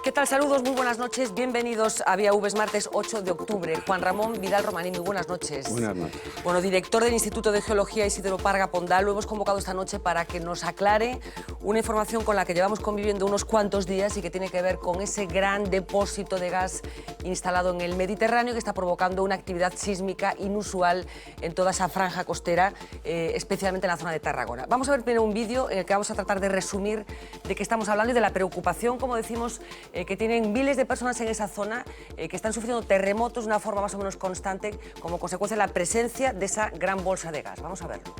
¿Qué tal? Saludos, muy buenas noches. Bienvenidos a Vía V, martes 8 de octubre. Juan Ramón Vidal Romaní, muy buenas noches. Buenas noches. Bueno, director del Instituto de Geología Isidro Parga Pondal, lo hemos convocado esta noche para que nos aclare una información con la que llevamos conviviendo unos cuantos días y que tiene que ver con ese gran depósito de gas instalado en el Mediterráneo que está provocando una actividad sísmica inusual en toda esa franja costera, especialmente en la zona de Tarragona. Vamos a ver primero un vídeo en el que vamos a tratar de resumir de qué estamos hablando y de la preocupación, como decimos, que tienen miles de personas en esa zona que están sufriendo terremotos de una forma más o menos constante como consecuencia de la presencia de esa gran bolsa de gas. Vamos a verlo.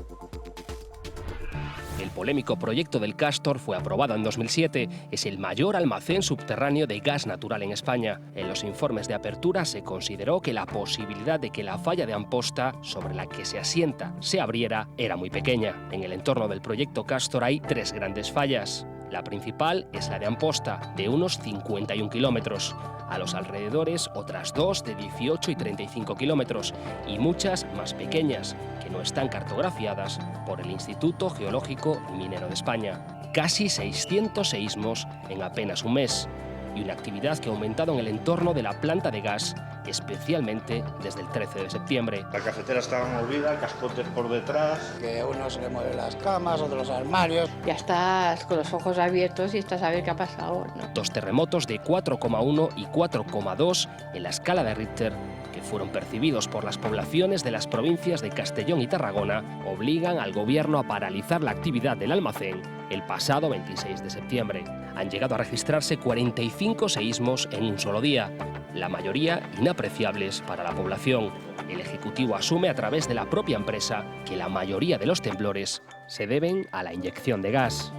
El polémico proyecto del Castor fue aprobado en 2007. Es el mayor almacén subterráneo de gas natural en España. En los informes de apertura se consideró que la posibilidad de que la falla de Amposta, sobre la que se asienta, se abriera, era muy pequeña. En el entorno del proyecto Castor hay tres grandes fallas. La principal es la de Amposta, de unos 51 kilómetros. A los alrededores, otras dos de 18 y 35 kilómetros, y muchas más pequeñas, que no están cartografiadas por el Instituto Geológico y Minero de España. Casi 600 seísmos en apenas un mes, y una actividad que ha aumentado en el entorno de la planta de gas, especialmente desde el 13 de septiembre. La cafetera estaba movida, cascotes por detrás. Que uno se le mueven las camas, otros los armarios. Ya estás con los ojos abiertos y estás a ver qué ha pasado, ¿no? Dos terremotos de 4,1 y 4,2 en la escala de Richter, que fueron percibidos por las poblaciones de las provincias de Castellón y Tarragona, obligan al gobierno a paralizar la actividad del almacén el pasado 26 de septiembre. Han llegado a registrarse 45 seísmos en un solo día, la mayoría inapreciables para la población. El Ejecutivo asume a través de la propia empresa que la mayoría de los temblores se deben a la inyección de gas.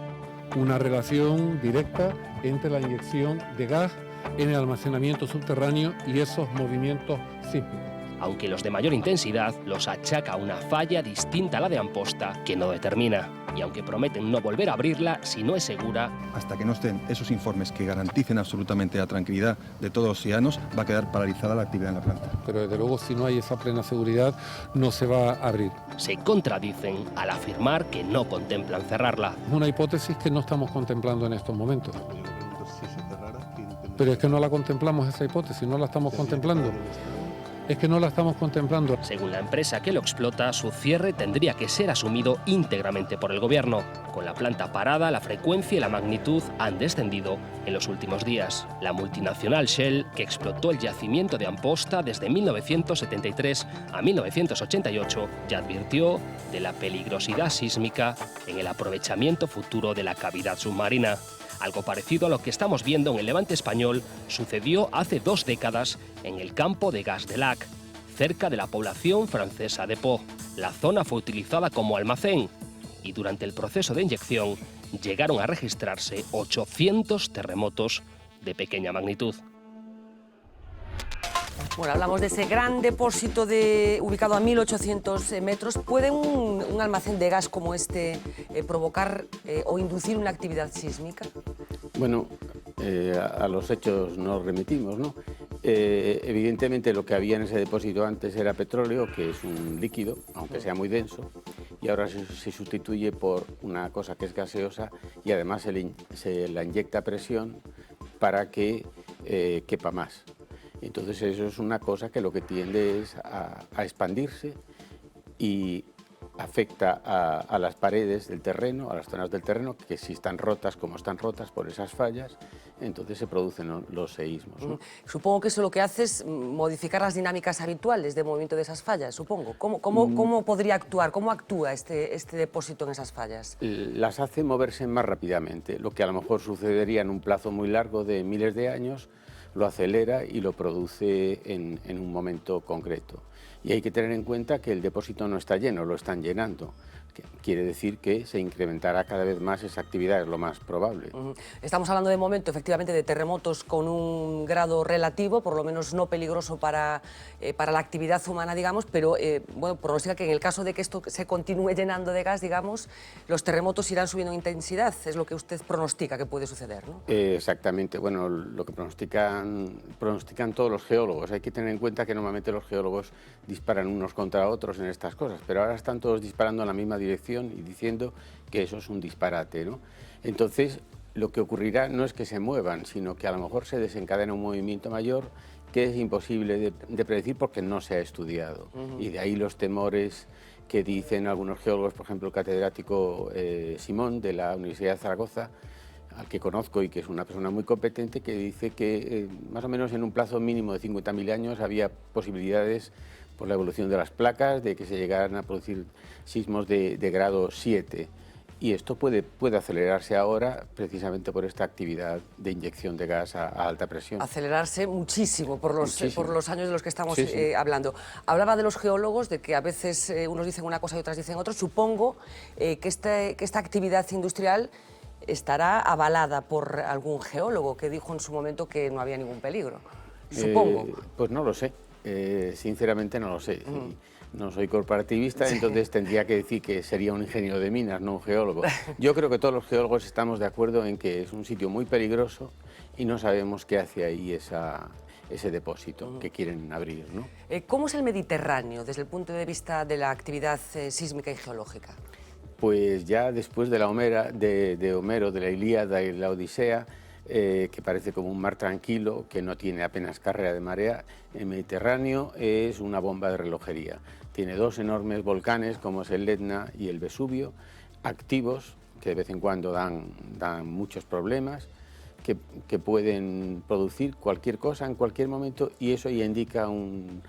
Una relación directa entre la inyección de gas en el almacenamiento subterráneo y esos movimientos sísmicos. Aunque los de mayor intensidad los achaca a una falla distinta a la de Amposta que no determina. Y aunque prometen no volver a abrirla si no es segura, hasta que no estén esos informes que garanticen absolutamente la tranquilidad de todos los ciudadanos, va a quedar paralizada la actividad en la planta. Pero desde luego, si no hay esa plena seguridad, no se va a abrir. Se contradicen al afirmar que no contemplan cerrarla. Es una hipótesis que no estamos contemplando en estos momentos. Pero es que no la contemplamos esa hipótesis, no la estamos contemplando. Es que no la estamos contemplando. Según la empresa que lo explota, su cierre tendría que ser asumido íntegramente por el gobierno. Con la planta parada, la frecuencia y la magnitud han descendido en los últimos días. La multinacional Shell, que explotó el yacimiento de Amposta desde 1973 a 1988, ya advirtió de la peligrosidad sísmica en el aprovechamiento futuro de la cavidad submarina. Algo parecido a lo que estamos viendo en el Levante español sucedió hace 2 décadas en el campo de gas de Lac, cerca de la población francesa de Pau. La zona fue utilizada como almacén y durante el proceso de inyección llegaron a registrarse 800 terremotos de pequeña magnitud. Bueno, hablamos de ese gran depósito ubicado a 1.800 metros. ¿Puede un almacén de gas como este provocar o inducir una actividad sísmica? Bueno, a los hechos nos remitimos, ¿no? Evidentemente lo que había en ese depósito antes era petróleo, que es un líquido, aunque sea muy denso, y ahora se sustituye por una cosa que es gaseosa y además se la inyecta a presión para que quepa más. Entonces eso es una cosa que lo que tiende es a expandirse y afecta a las paredes del terreno, a las zonas del terreno, que si están rotas como están rotas por esas fallas, entonces se producen los seísmos, ¿no? Supongo que eso lo que hace es modificar las dinámicas habituales de movimiento de esas fallas, supongo. ¿Cómo podría actuar? ¿Cómo actúa este depósito en esas fallas? Las hace moverse más rápidamente, lo que a lo mejor sucedería en un plazo muy largo de miles de años, lo acelera y lo produce en un momento concreto. Y hay que tener en cuenta que el depósito no está lleno, lo están llenando. quiere decir que se incrementará cada vez más esa actividad, es lo más probable. Estamos hablando de momento, efectivamente, de terremotos con un grado relativo, por lo menos no peligroso para la actividad humana, digamos, pero bueno, pronostica que en el caso de que esto se continúe llenando de gas, digamos, los terremotos irán subiendo en intensidad, es lo que usted pronostica que puede suceder, ¿no? Exactamente, bueno, lo que pronostican todos los geólogos. Hay que tener en cuenta que normalmente los geólogos disparan unos contra otros en estas cosas, pero ahora están todos disparando en la misma dirección y diciendo que eso es un disparate, ¿no? Entonces, lo que ocurrirá no es que se muevan, sino que a lo mejor se desencadena un movimiento mayor que es imposible de predecir porque no se ha estudiado. Y de ahí los temores que dicen algunos geólogos, por ejemplo, el catedrático Simón de la Universidad de Zaragoza, al que conozco y que es una persona muy competente, que dice que más o menos en un plazo mínimo de 50.000 años había posibilidades por la evolución de las placas, de que se llegaran a producir sismos de grado 7. Y esto puede acelerarse ahora precisamente por esta actividad de inyección de gas a alta presión. Acelerarse muchísimo por los años de los que estamos hablando. Hablaba de los geólogos, de que a veces unos dicen una cosa y otras dicen otra. Supongo que esta actividad industrial estará avalada por algún geólogo que dijo en su momento que no había ningún peligro. Supongo. Pues no lo sé. Sinceramente no lo sé. No soy corporativista, entonces tendría que decir que sería un ingeniero de minas, no un geólogo. Yo creo que todos los geólogos estamos de acuerdo en que es un sitio muy peligroso y no sabemos qué hace ahí ese depósito que quieren abrir, ¿no? ¿Cómo es el Mediterráneo desde el punto de vista de la actividad sísmica y geológica? Pues ya después de Homero, de la Ilíada y la Odisea, que parece como un mar tranquilo, que no tiene apenas carrera de marea, el Mediterráneo es una bomba de relojería. Tiene dos enormes volcanes, como es el Etna y el Vesubio, activos, que de vez en cuando dan muchos problemas, que pueden producir cualquier cosa en cualquier momento, y eso ya indica un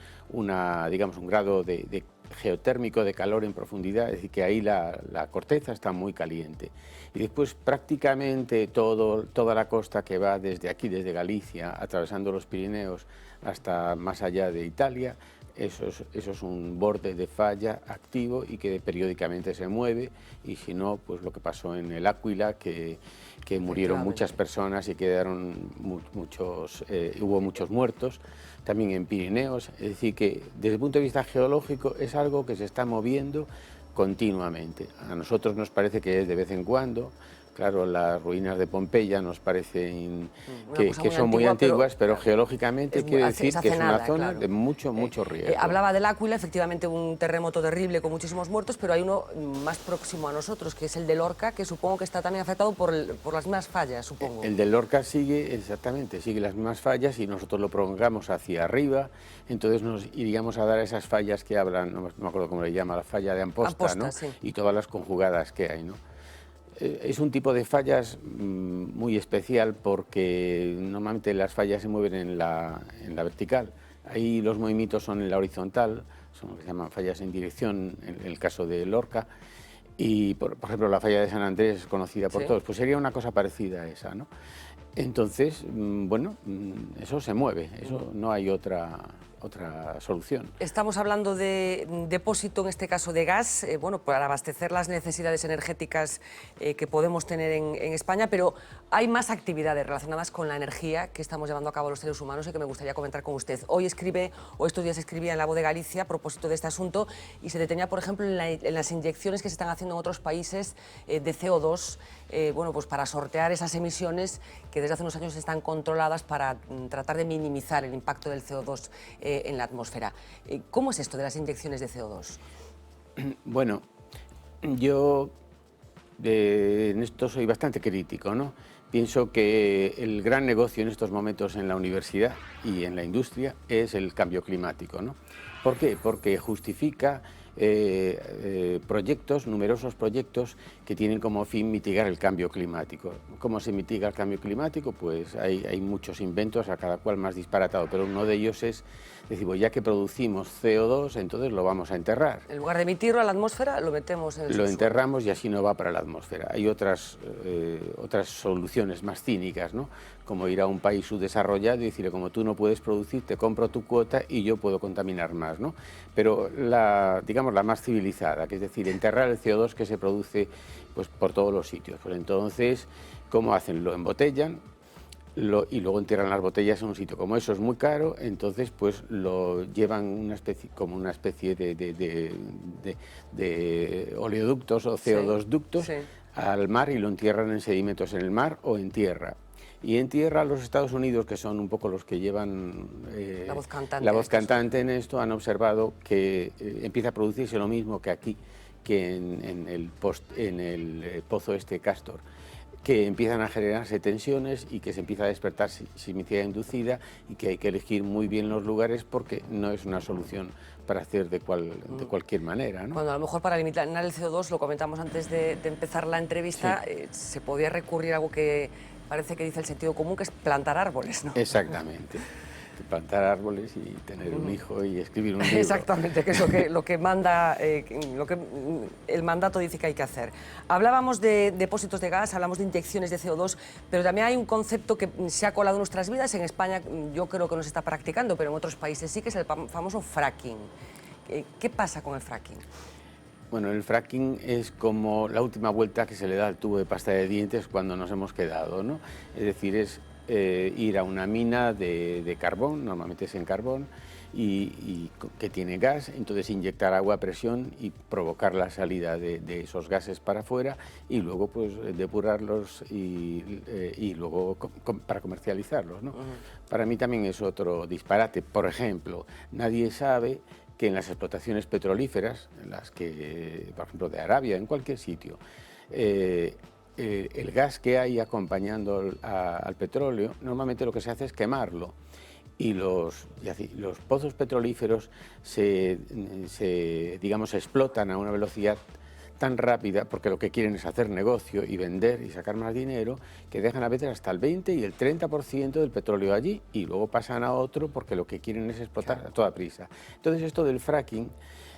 grado de geotérmico, de calor en profundidad, es decir, que ahí la corteza está muy caliente. Y después prácticamente toda la costa que va desde aquí, desde Galicia, atravesando los Pirineos hasta más allá de Italia, eso es un borde de falla activo y que periódicamente se mueve, y si no, pues lo que pasó en el Áquila, que murieron muchas personas y quedaron hubo muchos muertos, también en Pirineos, es decir que desde el punto de vista geológico es algo que se está moviendo continuamente. A nosotros nos parece que es de vez en cuando. Claro, las ruinas de Pompeya nos parecen que son muy antiguas, pero geológicamente quiere decir que es una zona de mucho riesgo. Hablaba del Áquila, efectivamente un terremoto terrible con muchísimos muertos, pero hay uno más próximo a nosotros, que es el de Lorca, que supongo que está también afectado por las mismas fallas, supongo. El de Lorca sigue las mismas fallas y nosotros lo prolongamos hacia arriba, entonces nos iríamos a dar a esas fallas que hablan, no me acuerdo cómo le llama, la falla de Amposta, ¿no? Sí. Y todas las conjugadas que hay, ¿no? Es un tipo de fallas muy especial porque normalmente las fallas se mueven en la vertical. Ahí los movimientos son en la horizontal, son lo que se llaman fallas en dirección, en el caso de Lorca. Y, por ejemplo, la falla de San Andrés es conocida por todos. Pues sería una cosa parecida a esa, ¿no? Entonces, bueno, eso se mueve, eso no hay otra solución. Estamos hablando de depósito, en este caso de gas, bueno, para abastecer las necesidades energéticas que podemos tener en España, pero hay más actividades relacionadas con la energía que estamos llevando a cabo los seres humanos y que me gustaría comentar con usted. Estos días escribía en La Voz de Galicia a propósito de este asunto y se detenía, por ejemplo, en las inyecciones que se están haciendo en otros países de CO2, bueno, pues para sortear esas emisiones que desde hace unos años están controladas para tratar de minimizar el impacto del CO2 en la atmósfera. ¿Cómo es esto de las inyecciones de CO2? Bueno, yo en esto soy bastante crítico, ¿no? Pienso que el gran negocio en estos momentos en la universidad y en la industria es el cambio climático, ¿no? ¿Por qué? Porque justifica numerosos proyectos que tienen como fin mitigar el cambio climático. ¿Cómo se mitiga el cambio climático? Pues hay muchos inventos, a cada cual más disparatado, pero uno de ellos es decir, pues ya que producimos CO2, entonces lo vamos a enterrar. En lugar de emitirlo a la atmósfera, lo metemos en el subsuelo. Lo enterramos y así no va para la atmósfera. Hay otras soluciones más cínicas, ¿no? Como ir a un país subdesarrollado y decirle, como tú no puedes producir, te compro tu cuota y yo puedo contaminar más, ¿no? Pero digamos, digamos, la más civilizada, que es decir, enterrar el CO2 que se produce pues, por todos los sitios. Pues entonces, ¿cómo hacen? Lo embotellan y luego entierran las botellas en un sitio. Como eso es muy caro, entonces pues lo llevan como una especie de oleoductos o CO2 ductos al mar y lo entierran en sedimentos en el mar o en tierra. Y en tierra los Estados Unidos, que son un poco los que llevan la voz cantante en esto, han observado que empieza a producirse lo mismo que aquí, que en el pozo Castor, que empiezan a generarse tensiones y que se empieza a despertar sismicidad inducida y que hay que elegir muy bien los lugares porque no es una solución para hacer de cualquier manera, ¿no? Cuando a lo mejor para limitar el CO2, lo comentamos antes de empezar la entrevista, se podía recurrir a algo que parece que dice el sentido común, que es plantar árboles, ¿no? Exactamente. Plantar árboles y tener un hijo y escribir un libro. Exactamente, que es lo que manda, lo que el mandato dice que hay que hacer. Hablábamos de depósitos de gas, hablamos de inyecciones de CO2, pero también hay un concepto que se ha colado en nuestras vidas. En España yo creo que no se está practicando, pero en otros países sí, que es el famoso fracking. ¿Qué pasa con el fracking? Bueno, el fracking es como la última vuelta que se le da al tubo de pasta de dientes cuando nos hemos quedado, ¿no? Es decir, es ir a una mina de carbón, normalmente es en carbón, y que tiene gas, entonces inyectar agua a presión y provocar la salida de esos gases para afuera y luego pues depurarlos y luego para comercializarlos, ¿no? Para mí también es otro disparate. Por ejemplo, nadie sabe que en las explotaciones petrolíferas, en las que, por ejemplo, de Arabia, en cualquier sitio, el gas que hay acompañando al petróleo, normalmente lo que se hace es quemarlo. Y los pozos petrolíferos digamos, se explotan a una velocidad tan rápida, porque lo que quieren es hacer negocio y vender y sacar más dinero, que dejan a veces hasta el 20 y el 30% del petróleo allí y luego pasan a otro porque lo que quieren es explotar a toda prisa. Entonces esto del fracking,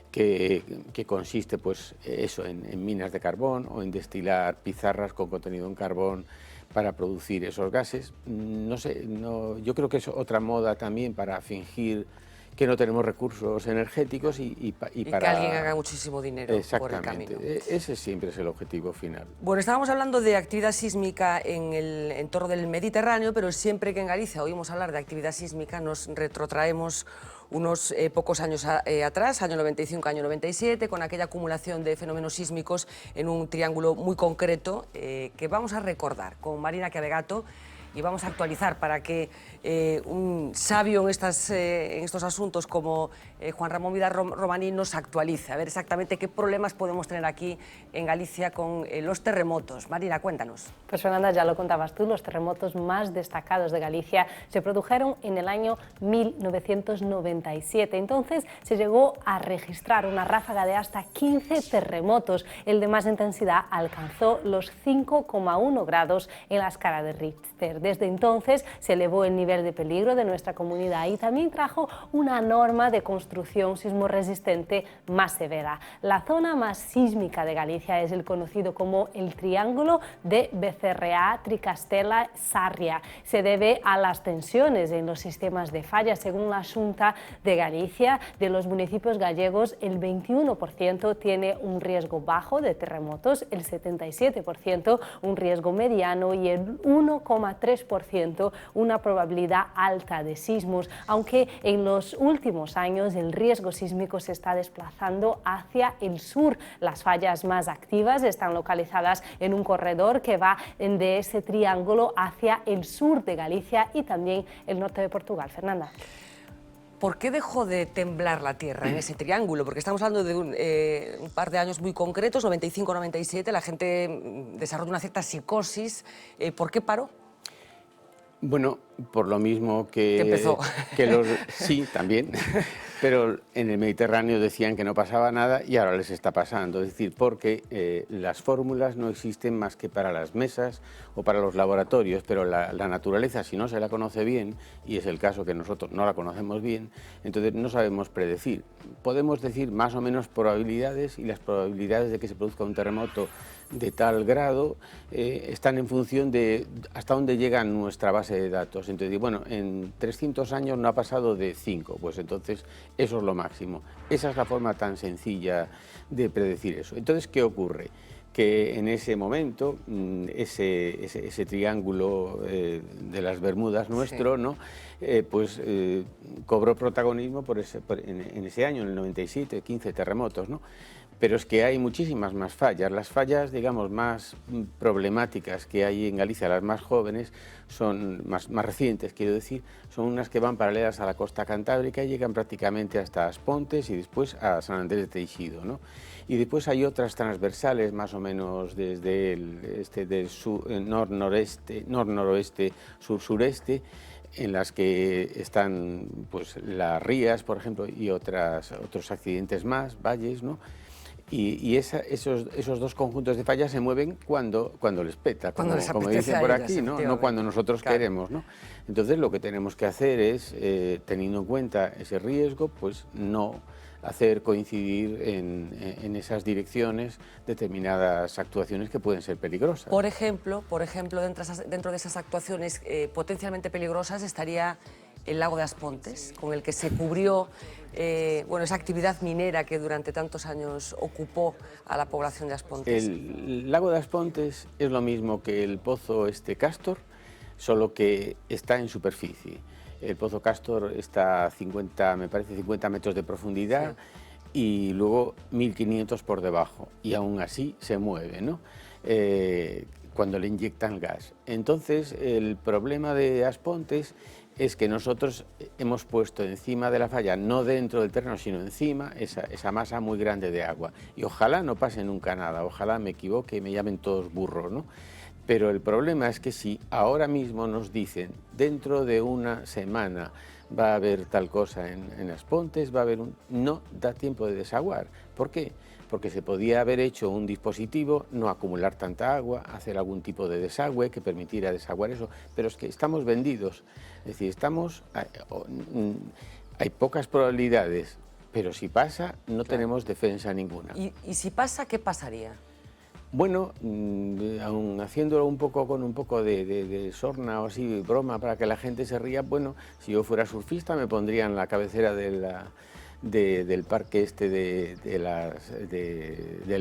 que consiste pues eso, en minas de carbón o en destilar pizarras con contenido en carbón para producir esos gases, no sé, yo creo que es otra moda también para fingir que no tenemos recursos energéticos y para que alguien haga muchísimo dinero por el camino. Ese siempre es el objetivo final. Bueno, estábamos hablando de actividad sísmica en el entorno del Mediterráneo, pero siempre que en Galicia oímos hablar de actividad sísmica nos retrotraemos unos pocos años atrás, año 95, año 97, con aquella acumulación de fenómenos sísmicos en un triángulo muy concreto que vamos a recordar con Marina Chiavegato, y vamos a actualizar para que un sabio en estos asuntos como Juan Ramón Vidal Romaní nos actualice, a ver exactamente qué problemas podemos tener aquí en Galicia con los terremotos. Marina, cuéntanos. Pues Fernanda, ya lo contabas tú, los terremotos más destacados de Galicia se produjeron en el año 1997. Entonces se llegó a registrar una ráfaga de hasta 15 terremotos. El de más intensidad alcanzó los 5,1 grados en la escala de Richter. Desde entonces se elevó el nivel de peligro de nuestra comunidad y también trajo una norma de construcción sismorresistente más severa. La zona más sísmica de Galicia es el conocido como el Triángulo de Becerreá, Tricastela, Sarria. Se debe a las tensiones en los sistemas de falla. Según la Xunta de Galicia, de los municipios gallegos, el 21% tiene un riesgo bajo de terremotos, el 77% un riesgo mediano y el 1,3% una probabilidad alta de sismos, aunque en los últimos años el riesgo sísmico se está desplazando hacia el sur. Las fallas más activas están localizadas en un corredor que va de ese triángulo hacia el sur de Galicia y también el norte de Portugal. Fernanda. ¿Por qué dejó de temblar la Tierra en ese triángulo? Porque estamos hablando de un par de años muy concretos, 95-97, la gente desarrolló una cierta psicosis. ¿Por qué paró? Bueno, por lo mismo que empezó. Sí, también, pero en el Mediterráneo decían que no pasaba nada y ahora les está pasando. Es decir, porque las fórmulas no existen más que para las mesas o para los laboratorios, pero la naturaleza, si no se la conoce bien, y es el caso que nosotros no la conocemos bien, entonces no sabemos predecir. Podemos decir más o menos probabilidades y las probabilidades de que se produzca un terremoto de tal grado están en función de hasta dónde llega nuestra base de datos. Entonces, bueno, en 300 años no ha pasado de 5, pues entonces eso es lo máximo. Esa es la forma tan sencilla de predecir eso. Entonces, ¿qué ocurre? Que en ese momento, ese triángulo de las Bermudas nuestro, ¿no? Cobró protagonismo en ese año, en el 97, 15 terremotos, ¿no? Pero es que hay muchísimas más fallas. Las fallas, digamos, más problemáticas que hay en Galicia, las más jóvenes, son más recientes, quiero decir, son unas que van paralelas a la costa cantábrica y llegan prácticamente hasta As Pontes y después a San Andrés de Teixido, ¿no? Y después hay otras transversales, más o menos desde del nor-noroeste, sur-sureste, en las que están pues, las rías, por ejemplo, y otros accidentes más, valles, ¿no? Y esos dos conjuntos de fallas se mueven cuando les peta, como dicen por aquí, ¿no? No cuando nosotros queremos, ¿no? Entonces lo que tenemos que hacer es, teniendo en cuenta ese riesgo, pues no hacer coincidir en esas direcciones determinadas actuaciones que pueden ser peligrosas. Por ejemplo, dentro de esas actuaciones potencialmente peligrosas estaría el lago de As Pontes, con el que se cubrió esa actividad minera que durante tantos años ocupó a la población de As Pontes. El lago de As Pontes es lo mismo que el pozo Castor, solo que está en superficie. El pozo Castor está a 50 metros de profundidad, sí, y luego 1500 por debajo, y aún así se mueve, ¿no? Cuando le inyectan gas. Entonces, el problema de As Pontes es que nosotros hemos puesto encima de la falla, no dentro del terreno, sino encima, esa masa muy grande de agua. Y ojalá no pase nunca nada, ojalá me equivoque y me llamen todos burros, ¿no? Pero el problema es que si ahora mismo nos dicen, dentro de una semana va a haber tal cosa en As Pontes, va a haber no da tiempo de desaguar. ¿Por qué? Porque se podía haber hecho un dispositivo, no acumular tanta agua, hacer algún tipo de desagüe que permitiera desaguar eso, pero es que estamos vendidos, es decir, hay pocas probabilidades, pero si pasa, no tenemos defensa ninguna. ¿Y si pasa, qué pasaría? Bueno, aun haciéndolo con un poco de sorna o así, broma, para que la gente se ría, bueno, si yo fuera surfista me pondría en la cabecera del parque de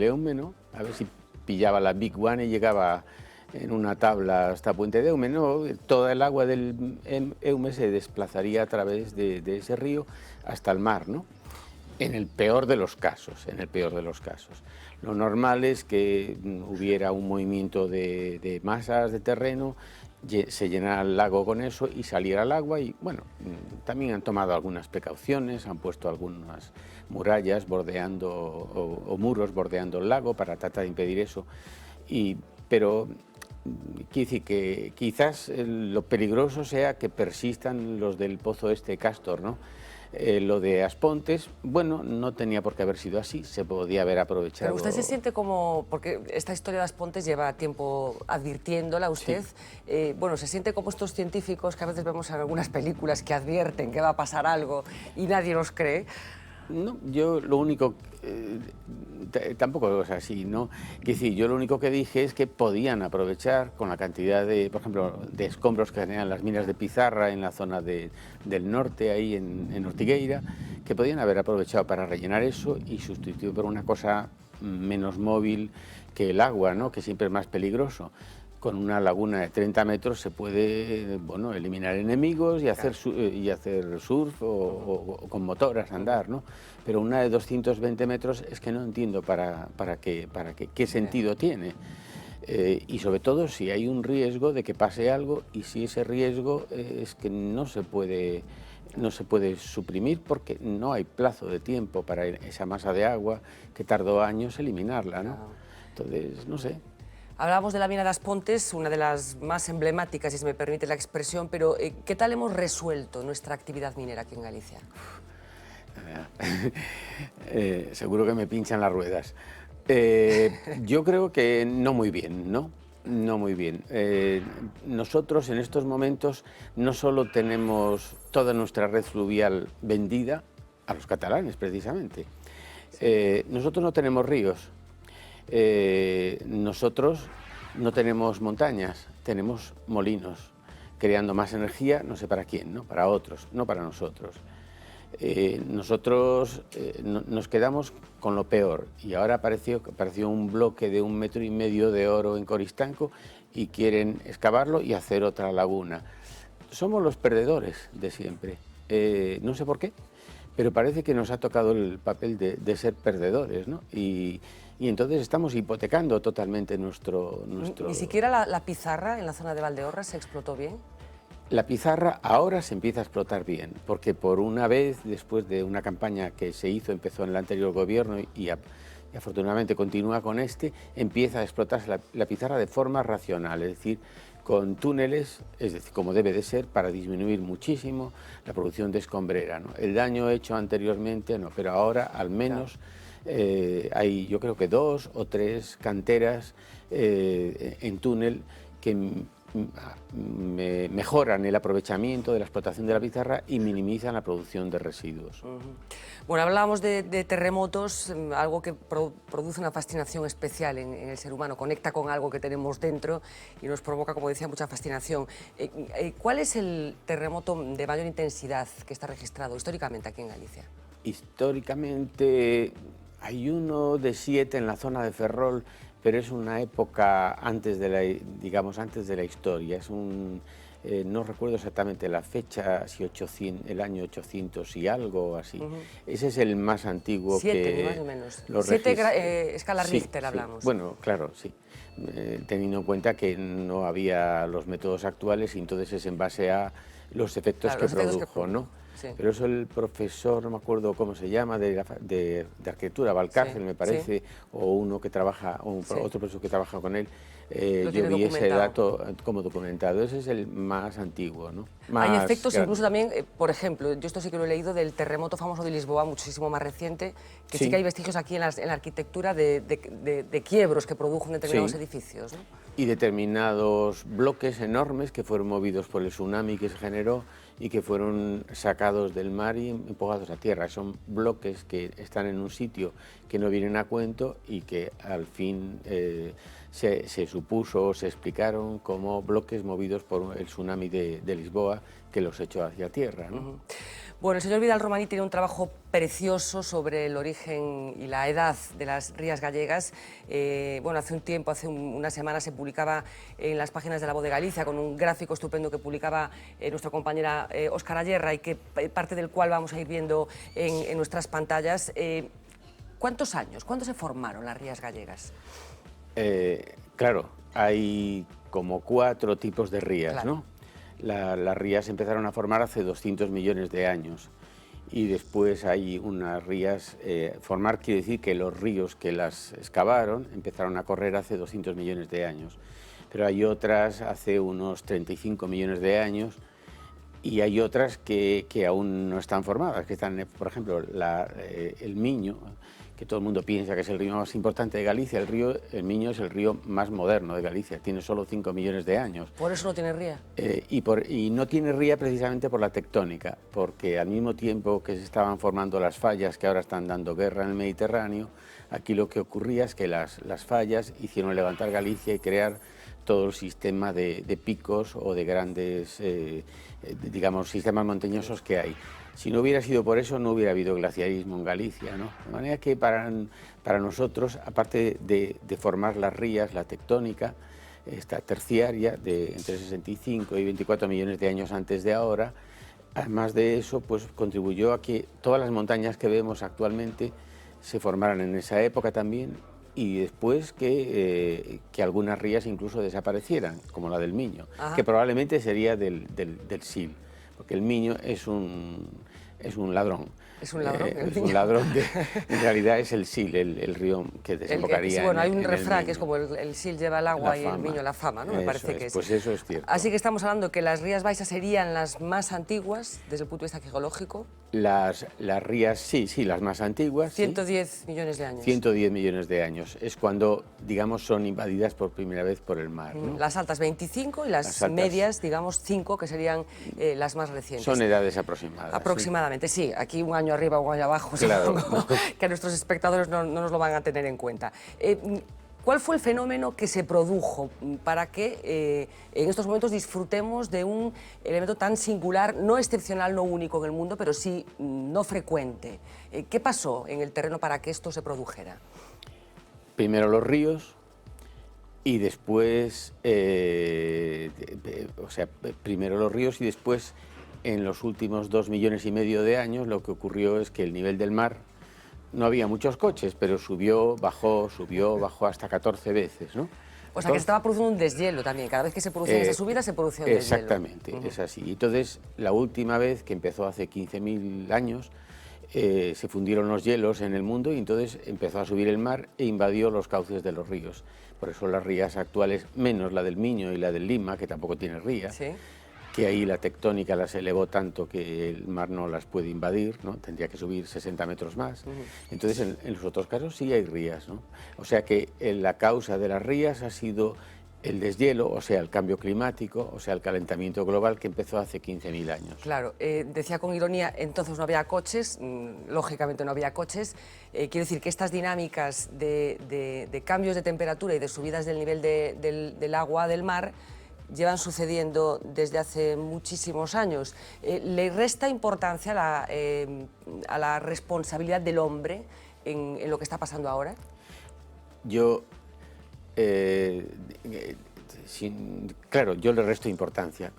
Eume, ¿no? A ver si pillaba la Big One y llegaba en una tabla hasta Puente de Eume, ¿no? Toda el agua del Eume se desplazaría a través de ese río hasta el mar, ¿no? En el peor de los casos, Lo normal es que hubiera un movimiento de masas de terreno, se llenara el lago con eso y saliera el agua y, bueno, también han tomado algunas precauciones, han puesto algunas murallas bordeando o muros bordeando el lago para tratar de impedir eso, pero quiere decir que quizás lo peligroso sea que persistan los del pozo Castor, ¿no? Lo de As Pontes, bueno, no tenía por qué haber sido así, se podía haber aprovechado. Pero usted se siente como, porque esta historia de As Pontes lleva tiempo advirtiéndola usted, sí. Se siente como estos científicos que a veces vemos en algunas películas que advierten que va a pasar algo y nadie los cree. No, yo lo único, tampoco es así, ¿no? Quiero decir, yo lo único que dije es que podían aprovechar con la cantidad de, por ejemplo, de escombros que generan las minas de pizarra en la zona del norte, ahí en Ortigueira, que podían haber aprovechado para rellenar eso y sustituir por una cosa menos móvil que el agua, ¿no? Que siempre es más peligroso. Con una laguna de 30 metros se puede, bueno, eliminar enemigos y hacer, surf o con motoras andar, ¿no? Pero una de 220 metros es que no entiendo para qué sentido tiene. Y sobre todo si hay un riesgo de que pase algo y si ese riesgo es que no se puede suprimir porque no hay plazo de tiempo para esa masa de agua que tardó años eliminarla, ¿no? Entonces, no sé. Hablábamos de la mina de As Pontes, una de las más emblemáticas, si se me permite la expresión, pero ¿qué tal hemos resuelto nuestra actividad minera aquí en Galicia? Seguro que me pinchan las ruedas. Yo creo que no muy bien, ¿no? No muy bien. Nosotros en estos momentos no solo tenemos toda nuestra red fluvial vendida a los catalanes, precisamente. Nosotros no tenemos ríos. Nosotros no tenemos montañas, tenemos molinos, creando más energía, no sé para quién, ¿no? Para otros, no para nosotros. Nosotros nos quedamos con lo peor y ahora apareció un bloque de 1,5 metros de oro en Coristanco y quieren excavarlo y hacer otra laguna. Somos los perdedores de siempre, no sé por qué, pero parece que nos ha tocado el papel de ser perdedores, ¿no? Y entonces estamos hipotecando totalmente nuestro... ¿Ni siquiera la pizarra en la zona de Valdeorras se explotó bien? La pizarra ahora se empieza a explotar bien, porque por una vez, después de una campaña que se hizo, empezó en el anterior gobierno y afortunadamente continúa con este, empieza a explotarse la pizarra de forma racional, es decir, con túneles, es decir, como debe de ser, para disminuir muchísimo la producción de escombrera, ¿no? El daño hecho anteriormente no, pero ahora al menos hay, yo creo que 2 o 3 canteras en túnel que mejoran el aprovechamiento de la explotación de la pizarra y minimizan la producción de residuos. Bueno, hablábamos de terremotos, algo que produce una fascinación especial en el ser humano, conecta con algo que tenemos dentro y nos provoca, como decía, mucha fascinación. ¿Cuál es el terremoto de mayor intensidad que está registrado históricamente aquí en Galicia? Históricamente hay uno de 7 en la zona de Ferrol, pero es una época antes de la historia. Es no recuerdo exactamente la fecha, si el año 800 y algo así. Ese es el más antiguo 7, más o menos. 7 escala Richter, hablamos. Bueno, claro, sí. Teniendo en cuenta que no había los métodos actuales y entonces es en base a los efectos que produjo, ¿no? Sí. Pero eso el profesor, no me acuerdo cómo se llama, de arquitectura, Valcárcel, me parece, o uno que trabaja, otro profesor que trabaja con él, yo vi ese dato como documentado. Ese es el más antiguo, ¿no? Hay efectos incluso también, por ejemplo, yo esto sí que lo he leído, del terremoto famoso de Lisboa, muchísimo más reciente, que sí que hay vestigios aquí en la arquitectura de quiebros que produjo en determinados edificios, ¿no? Y determinados bloques enormes que fueron movidos por el tsunami que se generó y que fueron sacados del mar y empujados a tierra. Son bloques que están en un sitio que no vienen a cuento y que al fin se supuso, se explicaron como bloques movidos por el tsunami de Lisboa que los echó hacia tierra, ¿no? Bueno, el señor Vidal Romaní tiene un trabajo precioso sobre el origen y la edad de las rías gallegas. Bueno, hace un tiempo, hace unas semanas, se publicaba en las páginas de La Voz de Galicia con un gráfico estupendo que publicaba nuestra compañera Óscar Ayerra y que parte del cual vamos a ir viendo en nuestras pantallas. ¿Cuántos años? ¿Cuándo se formaron las rías gallegas? Claro, hay como 4 tipos de rías, claro, ¿no? Las rías empezaron a formar hace 200 millones de años y después hay unas rías, formar quiere decir que los ríos que las excavaron empezaron a correr hace 200 millones de años, pero hay otras hace unos 35 millones de años y hay otras que aún no están formadas, que están, por ejemplo, el Miño, que todo el mundo piensa que es el río más importante de Galicia. El Miño es el río más moderno de Galicia, tiene solo 5 millones de años. ¿Por eso no tiene ría? Y no tiene ría precisamente por la tectónica, porque al mismo tiempo que se estaban formando las fallas que ahora están dando guerra en el Mediterráneo, aquí lo que ocurría es que las fallas hicieron levantar Galicia y crear todo el sistema de picos o de grandes, digamos, sistemas montañosos que hay. Si no hubiera sido por eso, no hubiera habido glaciarismo en Galicia, ¿no? De manera que para nosotros, aparte de formar las rías, la tectónica, esta terciaria, de entre 65 y 24 millones de años antes de ahora, además de eso, pues contribuyó a que todas las montañas que vemos actualmente se formaran en esa época también y después que algunas rías incluso desaparecieran, como la del Miño, que probablemente sería del Sil, porque el Miño es un ladrón. ¿Es un ladrón? Es un ladrón, en realidad es el Sil, el río que desembocaría. Sí, bueno, hay un refrán que es como el Sil lleva el agua y el Miño la fama, ¿no? Me parece que es. Pues eso es cierto. Así que estamos hablando que las Rías Baixas serían las más antiguas desde el punto de vista geológico. Las rías, sí, las más antiguas. 110 millones de años. 110 millones de años. Es cuando, digamos, son invadidas por primera vez por el mar, ¿no? Las altas 25 y las medias, digamos, 5, que serían las más recientes. Son edades aproximadas. Aproximadamente, sí. Aquí un año arriba o un año abajo, claro, que a nuestros espectadores no nos lo van a tener en cuenta. ¿Cuál fue el fenómeno que se produjo para que en estos momentos disfrutemos de un elemento tan singular, no excepcional, no único en el mundo, pero sí no frecuente? ¿Qué pasó en el terreno para que esto se produjera? Primero los ríos y después, primero los ríos y después, en los últimos 2,5 millones de años, lo que ocurrió es que el nivel del mar, no había muchos coches, pero subió, bajó hasta 14 veces, ¿no? O sea, que se estaba produciendo un deshielo también. Cada vez que se producía esa subida, se producía un deshielo. Exactamente, es así. Entonces, la última vez, que empezó hace 15.000 años, se fundieron los hielos en el mundo y entonces empezó a subir el mar e invadió los cauces de los ríos. Por eso las rías actuales, menos la del Miño y la del Lima, que tampoco tiene ría, ¿sí? Que ahí la tectónica las elevó tanto que el mar no las puede invadir, ¿no? Tendría que subir 60 metros más. Entonces, en los otros casos sí hay rías, ¿no? O sea que la causa de las rías ha sido el deshielo, o sea, el cambio climático, o sea, el calentamiento global que empezó hace 15.000 años. Claro, decía con ironía, entonces no había coches, lógicamente no había coches. Quiero decir que estas dinámicas de cambios de temperatura y de subidas del nivel del agua del mar llevan sucediendo desde hace muchísimos años. ¿Le resta importancia a la responsabilidad del hombre en lo que está pasando ahora? Yo, claro, yo le resto importancia.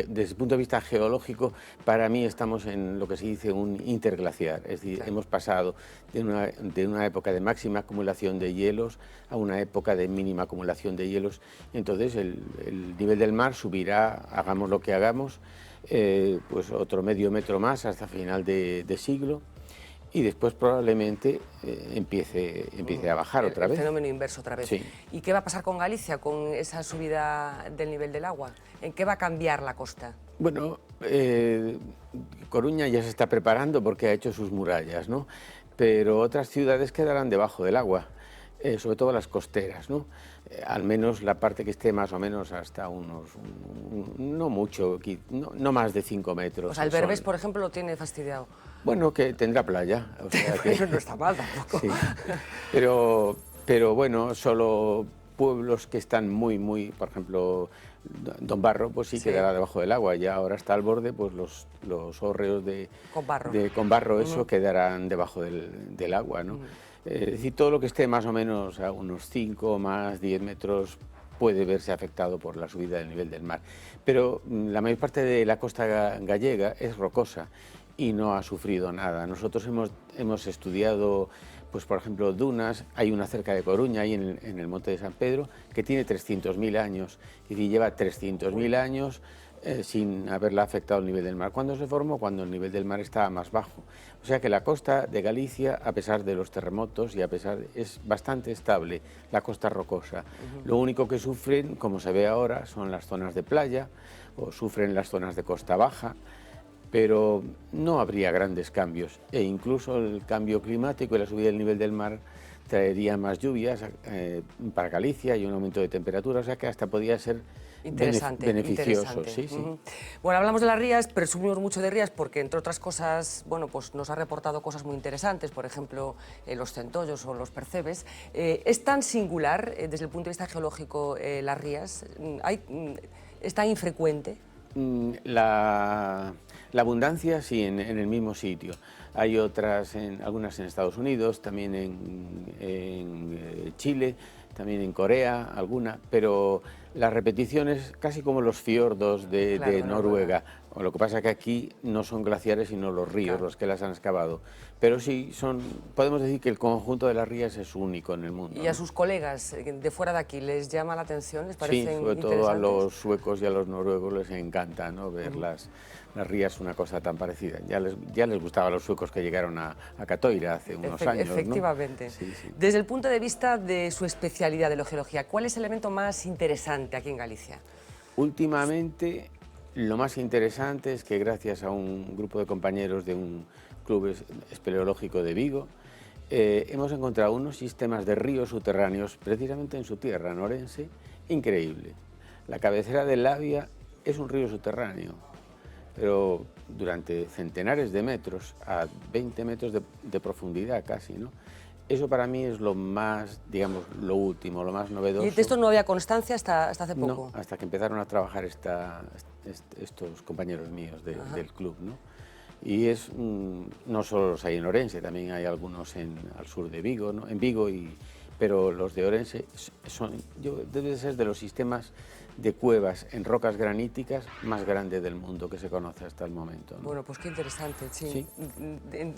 Desde el punto de vista geológico, para mí estamos en lo que se dice un interglaciar, es decir, claro, hemos pasado de una época de máxima acumulación de hielos a una época de mínima acumulación de hielos. Entonces el nivel del mar subirá, hagamos lo que hagamos, pues otro medio metro más hasta final de siglo. Y después probablemente empiece a bajar otra vez. El fenómeno inverso otra vez. Sí. ¿Y qué va a pasar con Galicia, con esa subida del nivel del agua? ¿En qué va a cambiar la costa? Bueno, Coruña ya se está preparando porque ha hecho sus murallas, ¿no? Pero otras ciudades quedarán debajo del agua, sobre todo las costeras, ¿no? Al menos la parte que esté más o menos hasta unos, no mucho, no más de 5 metros. O sea, el Berbés, por ejemplo, lo tiene fastidiado. Bueno, que tendrá playa. O sea que... Eso no está mal tampoco. Sí. Pero bueno, solo pueblos que están muy, por ejemplo, Don Barro, pues sí, quedará debajo del agua. Ya ahora está al borde, pues los hórreos con barro, eso quedarán debajo del agua, ¿no? Es decir, todo lo que esté más o menos a unos 5 más 10 metros puede verse afectado por la subida del nivel del mar. Pero la mayor parte de la costa gallega es rocosa y no ha sufrido nada. Nosotros hemos estudiado, pues por ejemplo, dunas. Hay una cerca de Coruña, ahí en el Monte de San Pedro, que tiene 300.000 años, y lleva 300.000 años sin haberla afectado el nivel del mar. ¿Cuándo se formó? Cuando el nivel del mar estaba más bajo. O sea que la costa de Galicia, a pesar de los terremotos y es bastante estable, la costa rocosa. Lo único que sufren, como se ve ahora, son las zonas de playa, o sufren las zonas de costa baja, pero no habría grandes cambios, e incluso el cambio climático y la subida del nivel del mar traería más lluvias para Galicia y un aumento de temperatura, o sea que hasta podía ser beneficioso. Sí, sí. Bueno, hablamos de las rías, presumimos mucho de rías porque, entre otras cosas, bueno, pues nos ha reportado cosas muy interesantes, por ejemplo, los centollos o los percebes. ¿Es tan singular, desde el punto de vista geológico, las rías? ¿Es tan infrecuente? La abundancia sí, en el mismo sitio. Hay otras, algunas en Estados Unidos, también en Chile, también en Corea, alguna, pero las repeticiones casi como los fiordos de Noruega. Lo que pasa es que aquí no son glaciares sino los ríos los que las han excavado. Pero sí, podemos decir que el conjunto de las rías es único en el mundo. ¿Y a sus colegas de fuera de aquí les llama la atención? ¿Les parecen sobre todo a los suecos y a los noruegos les encanta, ¿no? Ver las rías, una cosa tan parecida. Ya les gustaba a los suecos que llegaron a Catoira hace unos años, ¿no? Efectivamente. Sí, sí. Desde el punto de vista de su especialidad de la geología, ¿cuál es el elemento más interesante aquí en Galicia? Últimamente, lo más interesante es que gracias a un grupo de compañeros de un club espeleológico de Vigo, hemos encontrado unos sistemas de ríos subterráneos, precisamente en su tierra, en Orense, increíble. La cabecera del Labia es un río subterráneo, pero durante centenares de metros, a 20 metros de profundidad casi, ¿no? Eso para mí es lo más, digamos, lo último, lo más novedoso. ¿Y de esto no había constancia hasta hace poco? No, hasta que empezaron a trabajar estos compañeros míos del club, ¿no? Y no solo los hay en Orense, también hay algunos al sur de Vigo, ¿no? En Vigo, pero los de Orense debe ser de los sistemas de cuevas en rocas graníticas más grande del mundo que se conoce hasta el momento, ¿no? Bueno, pues qué interesante, sí.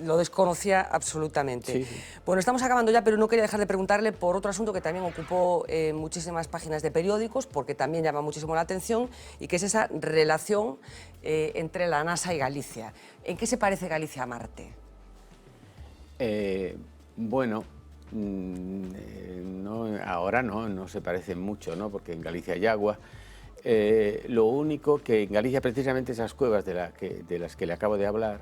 Lo desconocía absolutamente. Sí. Bueno, estamos acabando ya, pero no quería dejar de preguntarle por otro asunto que también ocupó muchísimas páginas de periódicos, porque también llama muchísimo la atención, y que es esa relación entre la NASA y Galicia. ¿En qué se parece Galicia a Marte? Bueno, ahora no se parecen mucho, ¿no? Porque en Galicia hay agua. Lo único que en Galicia, precisamente esas cuevas de las que le acabo de hablar,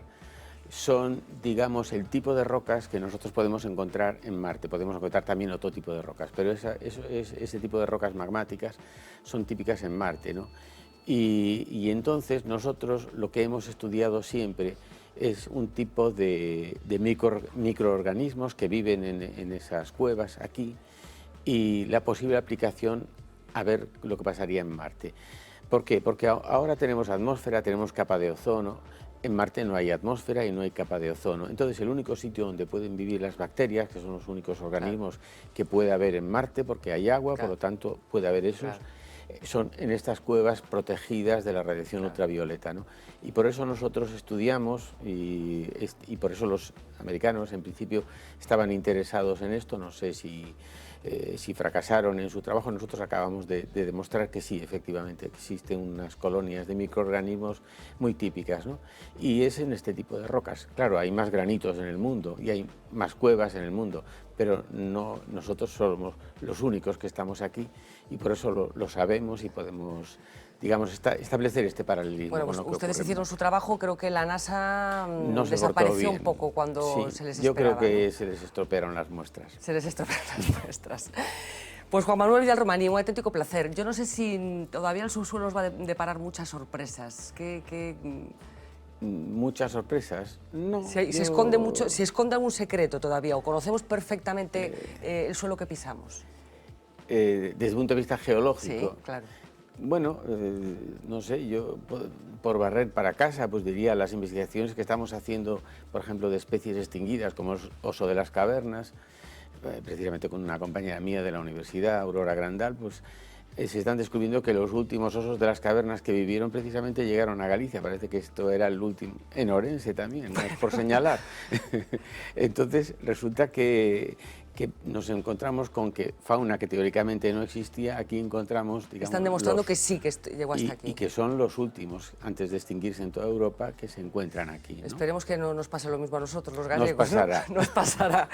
son, digamos, el tipo de rocas que nosotros podemos encontrar en Marte. Podemos encontrar también otro tipo de rocas, pero ese tipo de rocas magmáticas son típicas en Marte, ¿no? Y entonces nosotros lo que hemos estudiado siempre es un tipo de microorganismos que viven en esas cuevas aquí, y la posible aplicación a ver lo que pasaría en Marte. ¿Por qué? Porque ahora tenemos atmósfera, tenemos capa de ozono. En Marte no hay atmósfera y no hay capa de ozono. Entonces el único sitio donde pueden vivir las bacterias, que son los únicos organismos que puede haber en Marte, porque hay agua, por lo tanto puede haber esos, son en estas cuevas protegidas de la radiación ultravioleta, ¿no? Y por eso nosotros estudiamos, y por eso los americanos en principio estaban interesados en esto. No sé si fracasaron en su trabajo. Nosotros acabamos de demostrar que sí, efectivamente, existen unas colonias de microorganismos muy típicas, ¿no? Y es en este tipo de rocas. Claro, hay más granitos en el mundo y hay más cuevas en el mundo, pero nosotros somos los únicos que estamos aquí, y por eso lo sabemos y podemos, digamos, establecer este paralelismo. Bueno, pues ustedes hicieron su trabajo. Creo que la NASA desapareció un poco cuando se les esperaba. Yo creo que se les estropearon las muestras. Se les estropearon las muestras. Pues Juan Manuel Vidal Romaní, un auténtico placer. Yo no sé si todavía el subsuelo os va a deparar muchas sorpresas. Muchas sorpresas. No. Se esconde mucho, si esconde algún secreto todavía, o conocemos perfectamente el suelo que pisamos. Desde el punto de vista geológico. Sí, claro. Bueno, no sé, yo por barrer para casa, pues diría las investigaciones que estamos haciendo, por ejemplo, de especies extinguidas como el oso de las cavernas, precisamente con una compañera mía de la universidad, Aurora Grandal, pues se están descubriendo que los últimos osos de las cavernas que vivieron precisamente llegaron a Galicia. Parece que esto era el último, en Orense también, no es por señalar. Entonces resulta que nos encontramos con que fauna que teóricamente no existía, aquí encontramos, digamos... Están demostrando que sí, que llegó hasta aquí. Y que son los últimos, antes de extinguirse en toda Europa, que se encuentran aquí, ¿no? Esperemos que no nos pase lo mismo a nosotros, los gallegos. Nos pasará. ¿No? Nos pasará.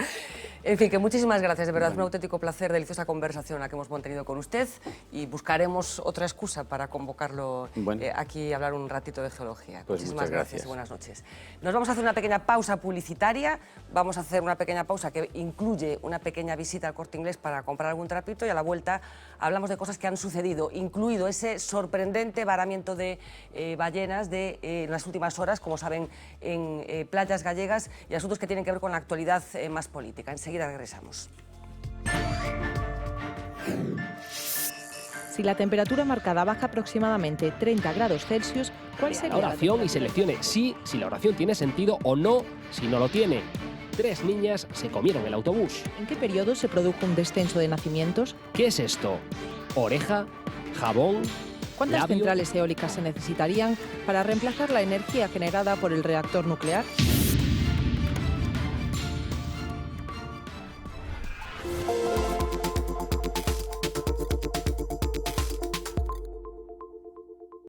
En fin, que muchísimas gracias, de verdad, un auténtico placer, deliciosa conversación la que hemos mantenido con usted, y buscaremos otra excusa para convocarlo aquí a hablar un ratito de geología. Pues muchísimas gracias y buenas noches. Nos vamos a hacer una pequeña pausa publicitaria. Vamos a hacer una pequeña pausa que incluye una pequeña visita al Corte Inglés para comprar algún trapito, y a la vuelta hablamos de cosas que han sucedido, incluido ese sorprendente varamiento de ballenas en las últimas horas, como saben, en playas gallegas, y asuntos que tienen que ver con la actualidad más política. Enseguida regresamos. Si la temperatura marcada baja aproximadamente 30 grados Celsius, ¿cuál sería la oración? Y seleccione sí, si la oración tiene sentido, o no, si no lo tiene. 3 niñas se comieron el autobús. ¿En qué periodo se produjo un descenso de nacimientos? ¿Qué es esto? ¿Oreja? ¿Jabón? ¿Cuántas ¿labio? centrales eólicas se necesitarían para reemplazar la energía generada por el reactor nuclear?